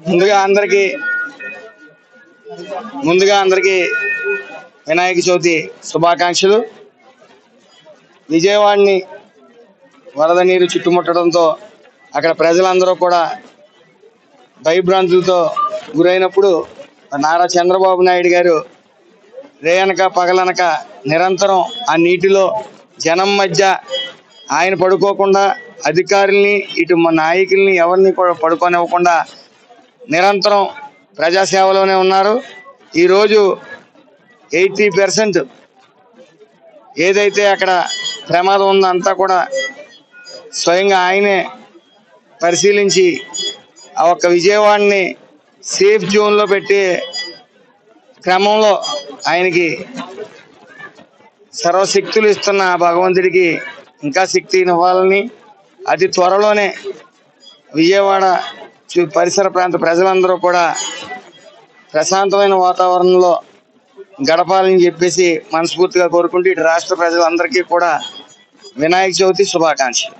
ముందుగా అందరికి వినాయక చవితి శుభాకాంక్షలు. విజయవాడని వరద నీరు చుట్టుముట్టడంతో అక్కడ ప్రజలందరూ కూడా భయభ్రాంతులతో గురైనప్పుడు నారా చంద్రబాబు నాయుడు గారు రేయనక పగలనక నిరంతరం ఆ నీటిలో జనం మధ్య ఆయన పడుకోకుండా అధికారుల్ని ఇటు మా నాయకుల్ని ఎవరిని కూడా పడుకోనివ్వకుండా నిరంతరం ప్రజాసేవలోనే ఉన్నారు. ఈరోజు 80% ఏదైతే అక్కడ ప్రమాదం ఉందో అంతా కూడా స్వయంగా ఆయనే పరిశీలించి ఆ ఒక్క విజయవాడని సేఫ్ జోన్లో పెట్టే క్రమంలో ఆయనకి సర్వశక్తులు ఇస్తున్న భగవంతుడికి ఇంకా శక్తిని ఇవ్వాలని, అతి త్వరలోనే విజయవాడ పరిసర ప్రాంత ప్రజలందరూ కూడా ప్రశాంతమైన వాతావరణంలో గడపాలని చెప్పేసి మనస్ఫూర్తిగా కోరుకుంటూ ఇటు రాష్ట్ర ప్రజలందరికీ కూడా వినాయక చవితి శుభాకాంక్షలు.